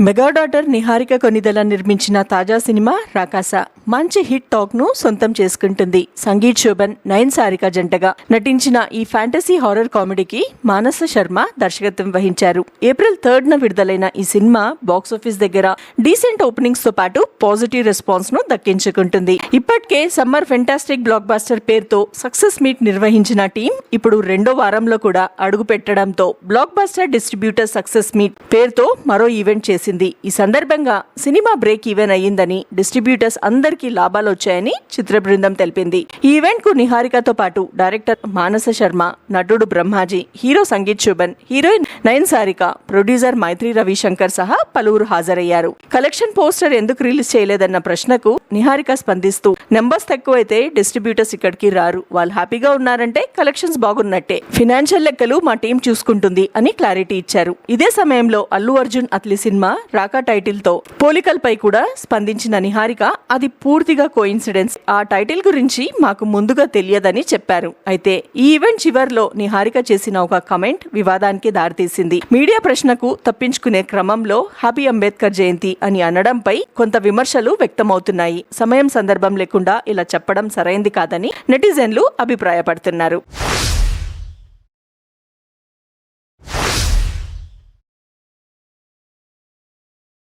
Mega daughter Niharika Konidela నిర్మించిన తాజా cinema రాకాస మంచి హిట్ టాక్ ను సొంతం చేసుకుంటుంది. సంగీత్ శోభన్, నయన్ సారిక జంటగా నటించిన ఈ ఫ్యాంటసీ హారర్ కామెడీకి మానస శర్మ దర్శకత్వం వహించారు. ఏప్రిల్ 3న విడుదలైన ఈ సినిమా బాక్సాఫీస్ దగ్గర డీసెంట్ ఓపెనింగ్స్ తో పాటు పాజిటివ్ రెస్పాన్స్ ను దక్కించుకుంటుంది. ఇప్పటికే సమ్మర్ ఫెంటాస్టిక్ బ్లాక్ బస్టర్ పేరుతో సక్సెస్ మీట్ నిర్వహించిన టీం ఇప్పుడు రెండో వారంలో కూడా అడుగు పెట్టడంతో block buster distributor success meet పేరుతో మరో ఈవెంట్ చేసింది. ఈ సందర్భంగా సినిమా బ్రేక్ ఈవెన్ అయ్యిందని, డిస్ట్రిబ్యూటర్స్ అందరికీ లాభాలు వచ్చాయని చిత్ర బృందం తెలిపింది. ఈ ఈవెంట్ కు నిహారికతో పాటు డైరెక్టర్ మానస శర్మ, నటుడు Brahmaji, hero Sangeeth Shobhan, heroine Nayan Sarika, producer Mythri Ravishankar సహా పలువురు హాజరయ్యారు. కలెక్షన్ పోస్టర్ ఎందుకు రిలీజ్ చేయలేదన్న ప్రశ్నకు నిహారిక స్పందిస్తూ, నెంబర్స్ తక్కువైతే డిస్ట్రిబ్యూటర్స్ ఇక్కడికి రారు, వాళ్ళు హ్యాపీగా ఉన్నారంటే కలెక్షన్స్ బాగున్నట్టే, ఫినాన్షియల్ లెక్కలు మా టీం చూసుకుంటుంది అని క్లారిటీ ఇచ్చారు. ఇదే సమయంలో అల్లు అర్జున్ అత్లీ సినిమా రాకా టైటిల్ తో పోలికలపై కూడా స్పందించిన నిహారిక, అది పూర్తిగా కోయిన్సిడెన్స్, ఆ టైటిల్ గురించి మాకు ముందుగా తెలియదని చెప్పారు. అయితే ఈ ఈవెంట్ చివర్లో నిహారిక చేసిన ఒక కమెంట్ వివాదానికి దారితీసింది. మీడియా ప్రశ్నకు తప్పించుకునే క్రమంలో హ్యాపీ అంబేద్కర్ జయంతి అని అనడంపై కొంత విమర్శలు వ్యక్తమవుతున్నాయి. సమయం సందర్భం లేకుండా ఇలా చెప్పడం సరైంది కాదని నెటిజన్లు అభిప్రాయపడుతున్నారు.